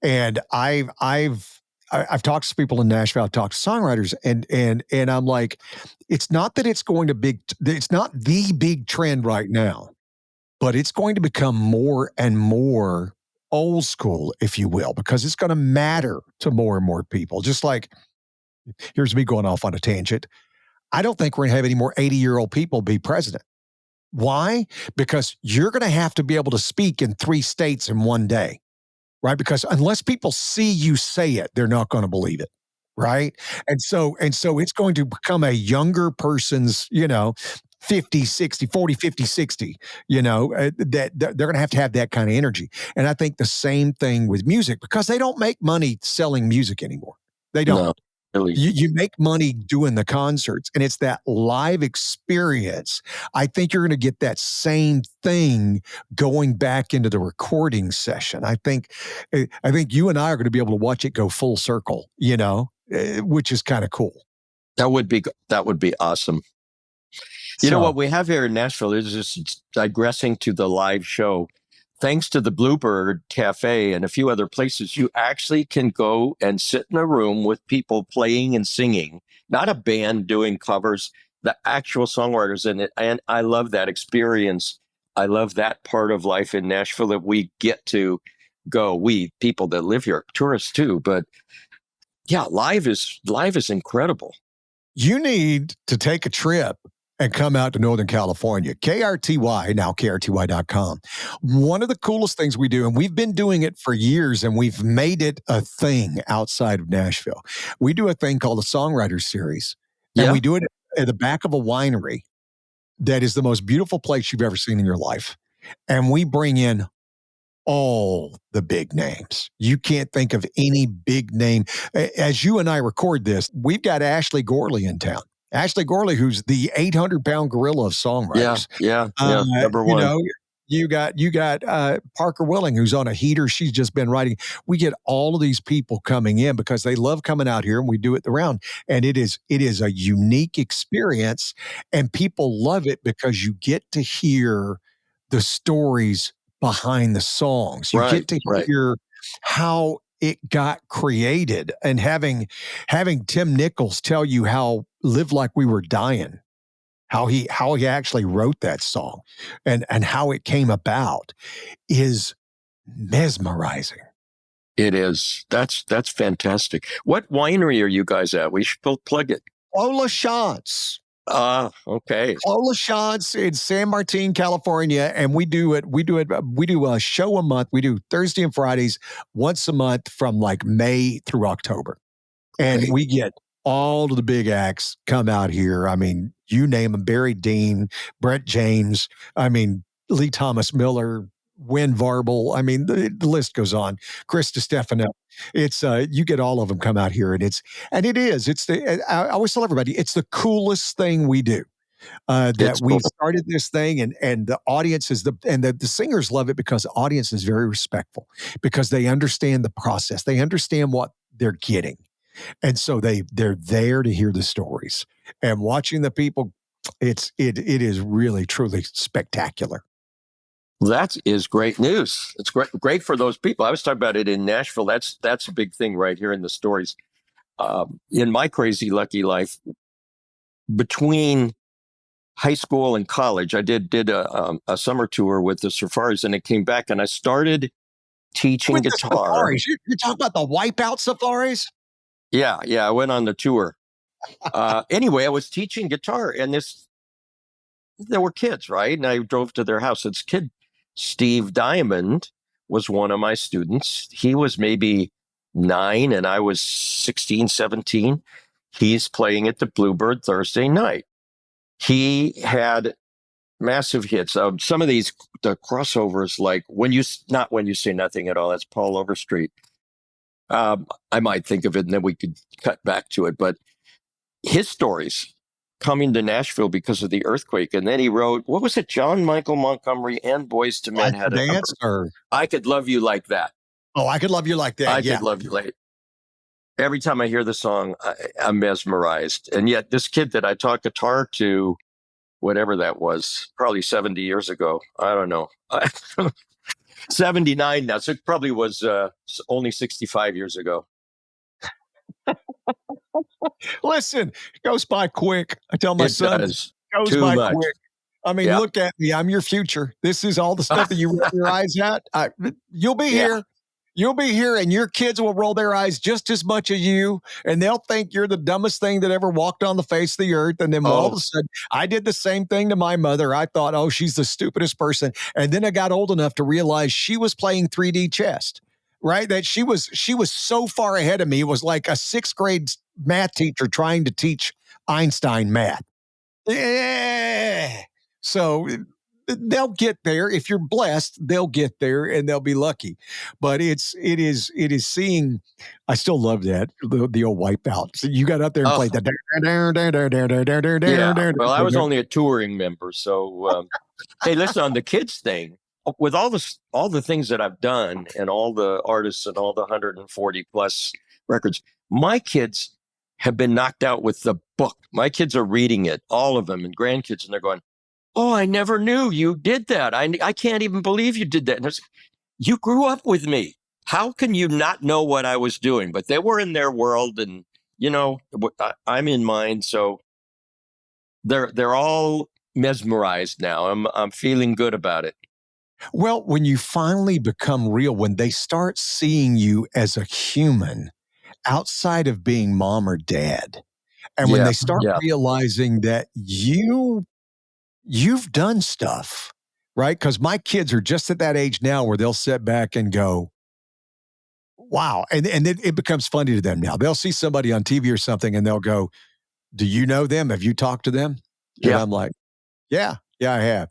And I've talked to people in Nashville, I've talked to songwriters, and I'm like, it's not that it's not the big trend right now, but it's going to become more and more old school, if you will, because it's going to matter to more and more people. Just like, here's me going off on a tangent. I don't think we're going to have any more 80-year-old people be president. Why? Because you're going to have to be able to speak in 3 states in one day, right? Because unless people see you say it, they're not going to believe it. Right. And so it's going to become a younger person's, 50, 60, 40, 50, 60, that they're going to have that kind of energy. And I think the same thing with music because they don't make money selling music anymore. They don't. No, really. You make money doing the concerts, and it's that live experience. I think you're going to get that same thing going back into the recording session. I think you and I are going to be able to watch it go full circle, which is kind of cool. That would be awesome. You know what we have here in Nashville is just digressing to the live show. Thanks to the Bluebird Cafe and a few other places, you actually can go and sit in a room with people playing and singing, not a band doing covers, the actual songwriters in it. And I love that experience. I love that part of life in Nashville that we get to go. We people that live here, tourists too, but yeah, live is incredible. You need to take a trip and come out to Northern California. KRTY, now KRTY.com. One of the coolest things we do, and we've been doing it for years, and we've made it a thing outside of Nashville. We do a thing called the Songwriters Series, and we do it at the back of a winery that is the most beautiful place you've ever seen in your life. And we bring in all the big names. You can't think of any big name. As you and I record this, we've got Ashley Gorley in town. Ashley Gorley, who's the 800-pound gorilla of songwriters. Yeah. Number one. You got Parker Willing, who's on a heater. She's just been writing. We get all of these people coming in because they love coming out here, and we do it the round. And it is a unique experience, and people love it because you get to hear the stories behind the songs. You get to hear how it got created, and having Tim Nichols tell you how Live Like We Were Dying, how he actually wrote that song and how it came about is mesmerizing. It is. That's fantastic. What winery are you guys at? We should plug it. Clos Chance. Okay. Clos Chance in San Martin, California, and we do a show a month. We do Thursday and Fridays once a month from like May through October. And we get all of the big acts come out here. I mean, you name them, Barry Dean, Brett James, Lee Thomas Miller, Win Varble. I mean, the list goes on. Chris DiStefano. It's you get all of them come out here, and I always tell everybody it's the coolest thing we do. That we started this thing, and the audience the singers love it because the audience is very respectful because they understand the process. They understand what they're getting. And so they're there to hear the stories, and watching the people. It is really, truly spectacular. That is great news. It's great for those people. I was talking about it in Nashville. That's a big thing right here in the stories. In my crazy lucky life, between high school and college, I did a summer tour with the Safaris, and it came back, and I started teaching with guitar. You're talking about the Wipeout Safaris? Yeah, I went on the tour. Anyway, I was teaching guitar, and there were kids, right? And I drove to their house. This kid, Steve Diamond, was one of my students. He was maybe 9, and I was 16, 17. He's playing at the Bluebird Thursday night. He had massive hits. Some of the crossovers, like When You Say Nothing at All, that's Paul Overstreet. I might think of it, and then we could cut back to it. But his stories coming to Nashville because of the earthquake. And then he wrote, what was it? John Michael Montgomery and Boys to Men had a dance, or I Could Love You Like That. Oh, I Could Love You Like That. I Could Love You Like That. Every time I hear the song, I'm mesmerized. And yet this kid that I taught guitar to, whatever that was, probably 70 years ago. I don't know. 79 now. So it probably was only 65 years ago. Listen, it goes by quick. I tell my It sons, does it goes too by much. quick. I mean, Yeah. look at me. I'm your future. This is all the stuff that you roll your eyes at. You'll be Yeah. here. You'll be here, and your kids will roll their eyes just as much as you, and they'll think you're the dumbest thing that ever walked on the face of the earth. And then all of Oh, a sudden, I did the same thing to my mother. I thought, oh, she's the stupidest person. And then I got old enough to realize she was playing 3D chess, right? That she was so far ahead of me. It was like a sixth grade math teacher trying to teach Einstein math. Yeah. So they'll get there. If you're blessed, they'll get there and they'll be lucky. But it is seeing. I still love that the old wipeout. So you got up there and played oh, the. yeah. Well, I was only a touring member, so hey, listen, on the kids thing, with all the things that I've done, and all the artists, and all the 140 plus records, my kids have been knocked out with the book. My kids are reading it, all of them, and grandkids, and they're going, "Oh, I never knew you did that. I can't even believe you did that." And you grew up with me. How can you not know what I was doing? But they were in their world, and I'm in mine. So they're all mesmerized now. I'm feeling good about it. Well, when you finally become real, when they start seeing you as a human outside of being mom or dad, and when Yeah, they start yeah. realizing that you've done stuff, right? Because my kids are just at that age now where they'll sit back and go, wow. And it becomes funny to them now. They'll see somebody on TV or something and they'll go, do you know them? Have you talked to them? And Yeah. I'm like, yeah, yeah, I have.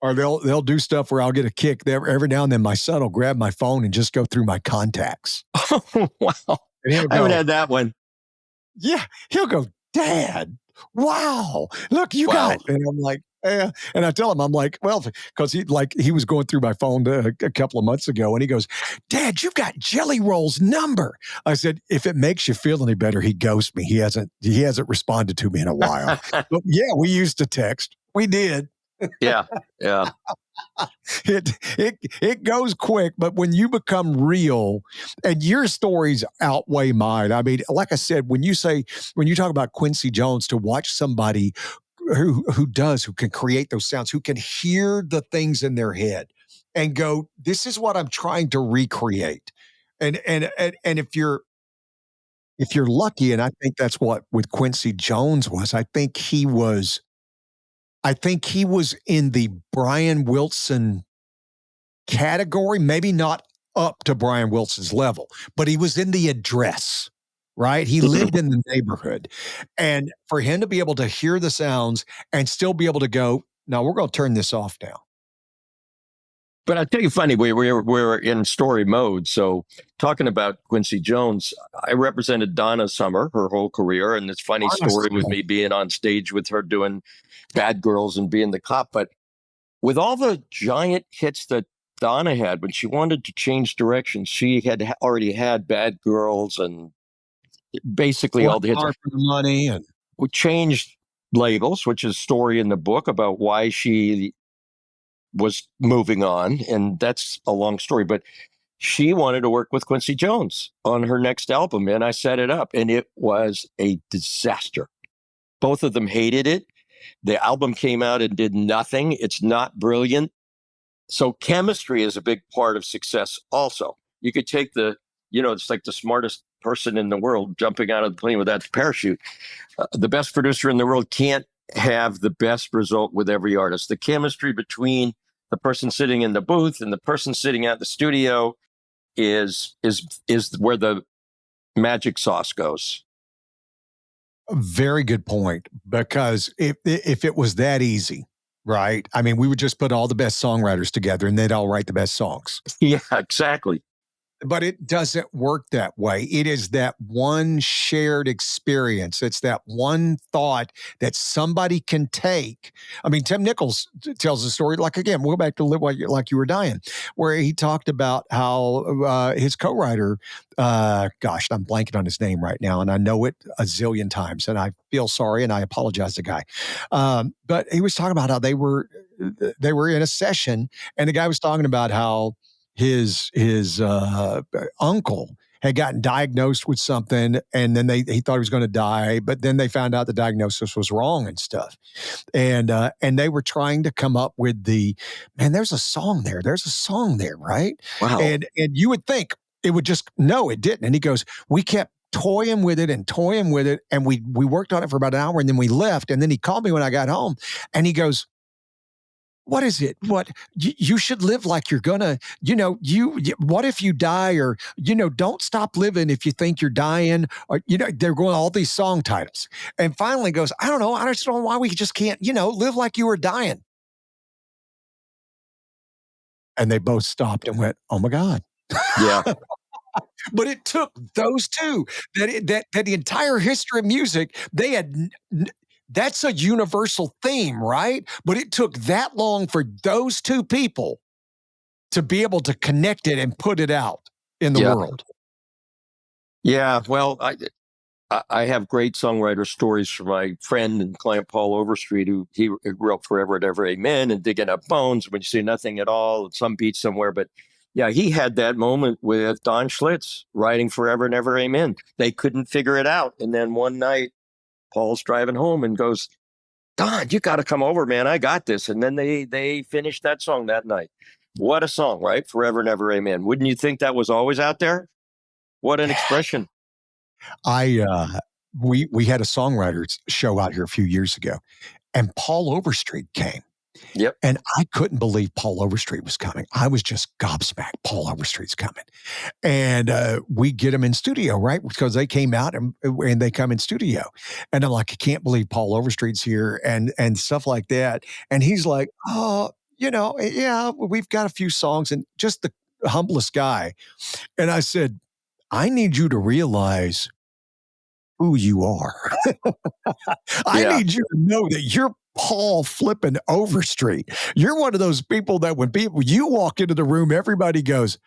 Or they'll do stuff where I'll get a kick. Every now and then my son will grab my phone and just go through my contacts. Oh, wow. And he'll I haven't go, had that one. yeah, he'll go, Dad, wow, look, you got, Wow. and I'm like, yeah. And I tell him, I'm like, well, because he was going through my phone a couple of months ago, and he goes, Dad, you've got Jelly Roll's number. I said, if it makes you feel any better, he ghosted me. He hasn't responded to me in a while. But yeah, we used to text. We did. Yeah. Yeah. It goes quick, but when you become real, and your stories outweigh mine. I mean, like I said, when you talk about Quincy Jones, to watch somebody who can create those sounds, who can hear the things in their head and go, this is what I'm trying to recreate. And if you're lucky, and I think that's what with Quincy Jones was, I think he was in the Brian Wilson category, maybe not up to Brian Wilson's level, but he was in the address, right? He lived in the neighborhood. And for him to be able to hear the sounds and still be able to go, no, we're going to turn this off now. But I tell you, funny, we're in story mode. So talking about Quincy Jones, I represented Donna Summer her whole career, and it's funny story with Honestly. me being on stage with her doing Bad Girls and being the cop. But with all the giant hits that Donna had, when she wanted to change directions, she had already had Bad Girls and basically One all the hits. hour for the money. And We changed labels, which is a story in the book about why she was moving on, and that's a long story. But she wanted to work with Quincy Jones on her next album, and I set it up, and it was a disaster. Both of them hated it. The album came out and did nothing. It's not brilliant. So chemistry is a big part of success also. You could take it's like the smartest person in the world jumping out of the plane without the parachute. The best producer in the world can't have the best result with every artist. The chemistry between the person sitting in the booth and the person sitting at the studio is where the magic sauce goes. a very good point, because if it was that easy, right? I mean, we would just put all the best songwriters together and they'd all write the best songs. Yeah, exactly. But it doesn't work that way. It is that one shared experience. It's that one thought that somebody can take. I mean, Tim Nichols tells a story, like, again, we'll go back to Live Like You Were Dying, where he talked about how his co-writer, gosh, I'm blanking on his name right now, and I know it a zillion times, and I feel sorry, and I apologize to the guy. But he was talking about how they were in a session, and the guy was talking about how his uncle had gotten diagnosed with something, and then he thought he was going to die, but then they found out the diagnosis was wrong and stuff. And they were trying to come up with the man. There's a song there. There's a song there, right? Wow. And you would think it would just no, it didn't. And he goes, we kept toying with it and toying with it, and we worked on it for about an hour, and then we left. And then he called me when I got home, and he goes, what is it? What you should live like you're gonna, what if you die, or, don't stop living if you think you're dying, or, they're going all these song titles. And finally goes, I don't know. I just don't know why we just can't, live like you were dying. And they both stopped and went, oh my God. Yeah. But it took those two that the entire history of music, they had that's a universal theme, right? But it took that long for those two people to be able to connect it and put it out in the Yeah. world. Yeah. Well, I have great songwriter stories from my friend and client Paul Overstreet, who he wrote Forever and Ever Amen and Digging Up Bones when you see nothing at all, some beat somewhere. But yeah, he had that moment with Don Schlitz writing Forever and Ever Amen. They couldn't figure it out. And then one night, Paul's driving home and goes, Don, you got to come over, man. I got this. And then they finished that song that night. What a song, right? Forever and Ever Amen. Wouldn't you think that was always out there? What an expression. We had a songwriters show out here a few years ago, and Paul Overstreet came. Yep. And I couldn't believe Paul Overstreet was coming. I was just gobsmacked. Paul Overstreet's coming. And we get them in studio, right? Because they came out and they come in studio. And I'm like, I can't believe Paul Overstreet's here and stuff like that. And he's like, oh, yeah, we've got a few songs, and just the humblest guy. And I said, I need you to realize who you are. I Yeah. need you to know that you're Paul flipping Overstreet. You're one of those people that when you walk into the room, everybody goes.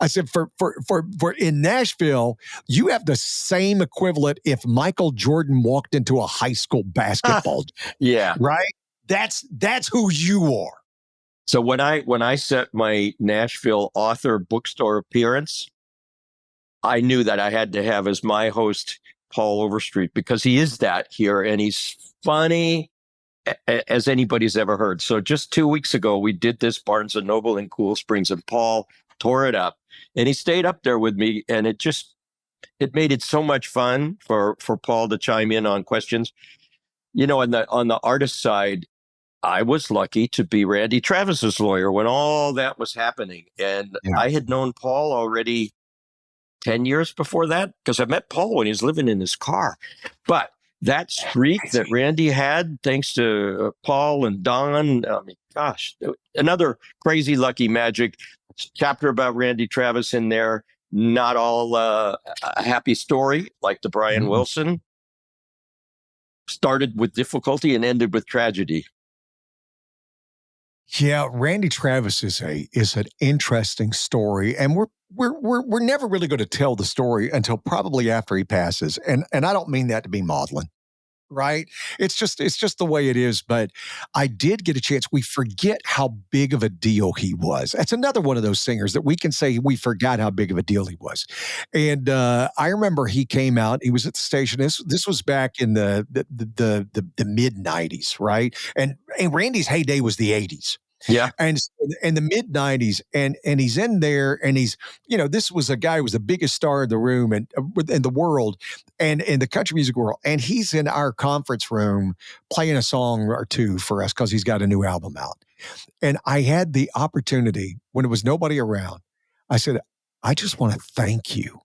I said, for in Nashville, you have the same equivalent if Michael Jordan walked into a high school basketball, Yeah. right? That's who you are. So when I set my Nashville author bookstore appearance, I knew that I had to have as my host Paul Overstreet, because he is that here, and he's funny as anybody's ever heard. So just 2 weeks ago, we did this Barnes and Noble in Cool Springs, and Paul tore it up, and he stayed up there with me, and it made it so much fun for Paul to chime in on questions. On the artist side, I was lucky to be Randy Travis's lawyer when all that was happening, and Yeah. I had known Paul already 10 years before that, because I met Paul when he was living in his car. But that streak that Randy had, thanks to Paul and Don, I mean, gosh, another crazy lucky magic chapter about Randy Travis in there. Not all a happy story like the Brian Wilson. Started with difficulty and ended with tragedy. Yeah, Randy Travis is an interesting story, and we're never really going to tell the story until probably after he passes, and I don't mean that to be maudlin, right? It's just the way it is. But I did get a chance. We forget how big of a deal he was. That's another one of those singers that we can say we forgot how big of a deal he was. And I remember he came out. He was at the station. This was back in the mid '90s, right? And Randy's heyday was the '80s. Yeah. And in the mid '90s, and he's in there, and he's, this was a guy who was the biggest star in the room and in the world, and in the country music world, and he's in our conference room playing a song or two for us because he's got a new album out. And I had the opportunity when there was nobody around. I said, I just want to thank you.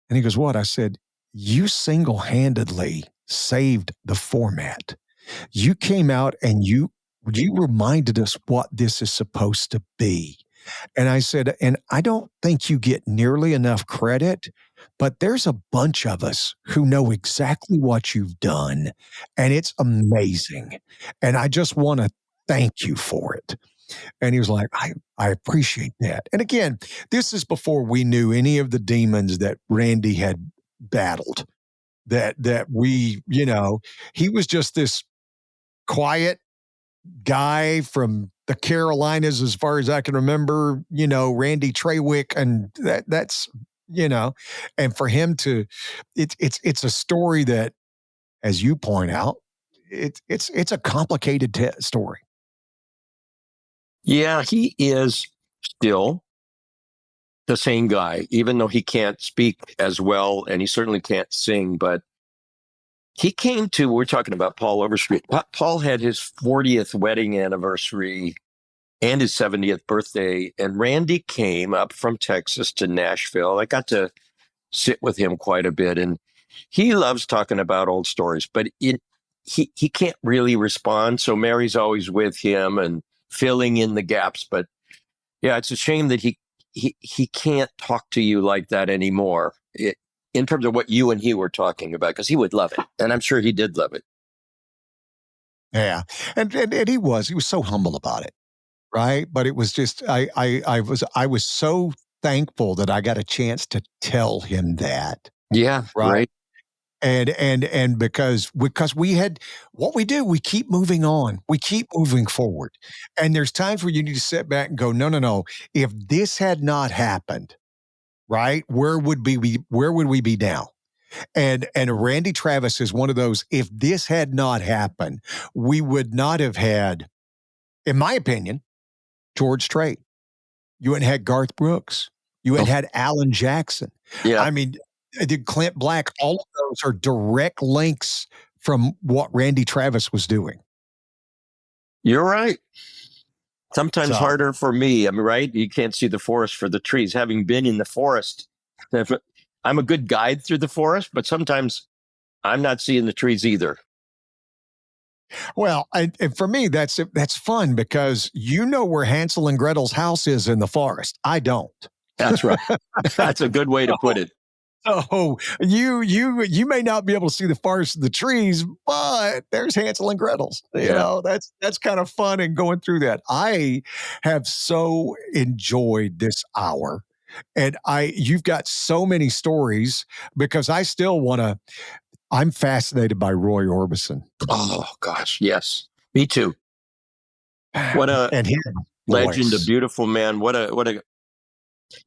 And he goes, what? I said, you single-handedly saved the format. You came out and you reminded us what this is supposed to be. And I said, and I don't think you get nearly enough credit, but there's a bunch of us who know exactly what you've done, and it's amazing. And I just want to thank you for it. And he was like, I appreciate that. And again, this is before we knew any of the demons that Randy had battled. That we, he was just this quiet guy from the Carolinas, as far as I can remember, Randy Trawick, and that's you know, and for him to, it's a story that, as you point out, it's a complicated story. Yeah, he is still the same guy, even though he can't speak as well and he certainly can't sing. But he came to, we're talking about Paul Overstreet. Paul had his 40th wedding anniversary and his 70th birthday. And Randy came up from Texas to Nashville. I got to sit with him quite a bit. And he loves talking about old stories, but he can't really respond. So Mary's always with him and filling in the gaps. But yeah, it's a shame that he can't talk to you like that anymore. In terms of what you and he were talking about, because he would love it, and I'm sure he did love it. Yeah, and he was so humble about it, right? But it was just I was so thankful that I got a chance to tell him that, Yeah, right? right. And because we had what we do, we keep moving on, we keep moving forward, and there's times where you need to sit back and go, no, no, no. If this had not happened, right, where would we be now? And Randy Travis is one of those. If this had not happened, we would not have had, in my opinion, George Strait. You hadn't had Garth Brooks. You hadn't Oh, had Alan Jackson. yeah, I mean, did Clint Black? All of those are direct links from what Randy Travis was doing. you're right. Sometimes So, harder for me. I mean, right? You can't see the forest for the trees. Having been in the forest, I'm a good guide through the forest, but sometimes I'm not seeing the trees either. well, and for me, that's fun because you know where Hansel and Gretel's house is in the forest. I don't. That's right. That's a good way to put it. So you may not be able to see the forest of the trees, but there's Hansel and Gretel's. Yeah. That's kind of fun and going through that. I have so enjoyed this hour. And you've got so many stories because I still want to. I'm fascinated by Roy Orbison Oh gosh, yes. Me too. What a and his legend, a voice. beautiful man. What a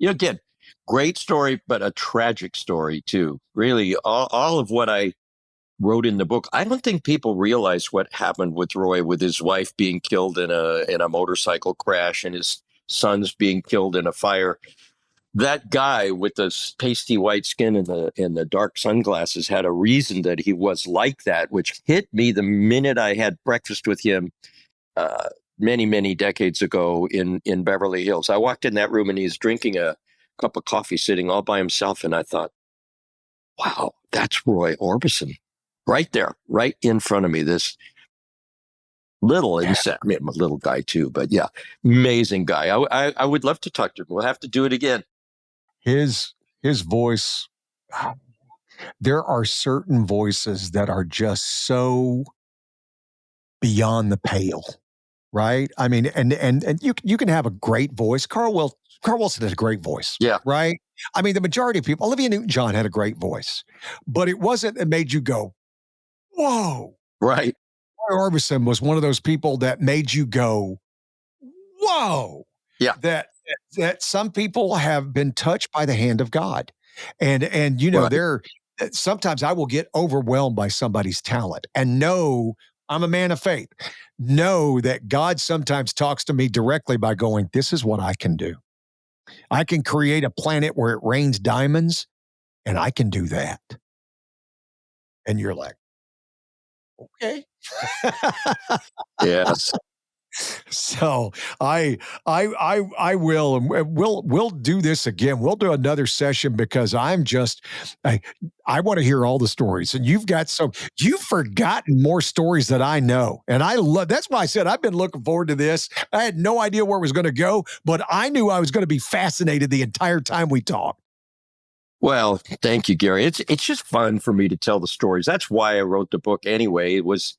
again, great story, but a tragic story too. Really, all of what I wrote in the book. I don't think people realize what happened with Roy, with his wife being killed in a motorcycle crash and his sons being killed in a fire. That guy with the pasty white skin and the dark sunglasses had a reason that he was like that, which hit me the minute I had breakfast with him uh, many decades ago in Beverly Hills. I walked in that room and he's drinking a cup of coffee, sitting all by himself, and I thought, "Wow, that's Roy Orbison, right there, right in front of me." This little insect, I mean, I'm a little guy too, but yeah, amazing guy. I would love to talk to him. We'll have to do it again. His voice. There are certain voices that are just so beyond the pale, right? I mean, and you can have a great voice. Carl Wilson had a great voice, Yeah, right? I mean, the majority of people, Olivia Newton-John had a great voice, but it wasn't that made you go, "Whoa!" right. Roy Orbison was one of those people that made you go, "Whoa!" Yeah, That some people have been touched by the hand of God, and right. there. Sometimes I will get overwhelmed by somebody's talent and know I'm a man of faith. Know that God sometimes talks to me directly by going, "This is what I can do. I can create a planet where it rains diamonds, and I can do that." And you're like, "Okay." Yes. So I will, and we'll do this again. We'll do another session because I I want to hear all the stories, and you've forgotten more stories that I know, and I love. That's why I said I've been looking forward to this. I had no idea where it was going to go, but I knew I was going to be fascinated the entire time we talked. Well, thank you, Gary. It's just fun for me to tell the stories. That's why I wrote the book anyway. It was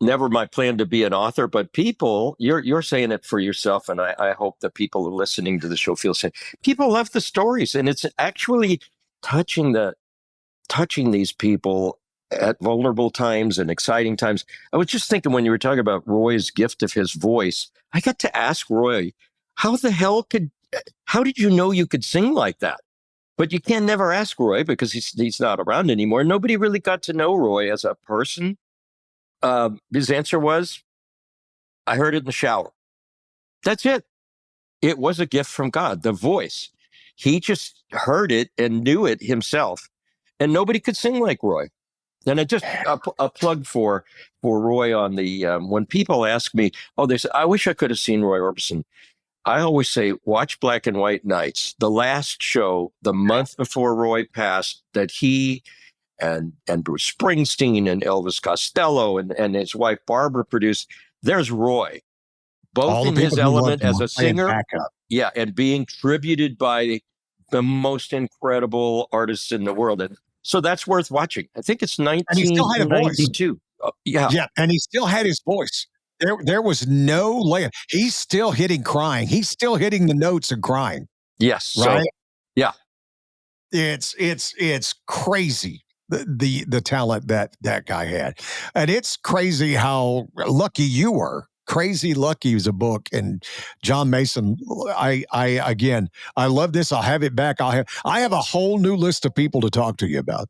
never my plan to be an author, but people, you're saying it for yourself, and I hope that people listening to the show feel same. People love the stories, and it's actually touching touching these people at vulnerable times and exciting times. I was just thinking when you were talking about Roy's gift of his voice, I got to ask Roy, how the hell how did you know you could sing like that? But you can never ask Roy because he's not around anymore. Nobody really got to know Roy as a person. His answer was, I heard it in the shower. That's it. It was a gift from God, the voice. He just heard it and knew it himself. And nobody could sing like Roy. And I just a plug for Roy on the when people ask me, oh, they say, I wish I could have seen Roy Orbison. I always say, watch Black and White Nights. The last show, the month before Roy passed, that he and Bruce Springsteen and Elvis Costello and his wife Barbara produced. There's Roy, both All the in his people who loved element him as were a playing singer, backup. yeah, and being tributed by the most incredible artists in the world. And so that's worth watching. I think it's And he still had a voice. 1992. Yeah. Yeah, and he still had his voice. There was no layer. He's still hitting crying. He's still hitting the notes and crying. Yes. Right? So, yeah. It's crazy the talent that guy had. And it's crazy how lucky you were. Crazy Lucky is a book, and John Mason. I again, I love this. I'll have it back. I have a whole new list of people to talk to you about.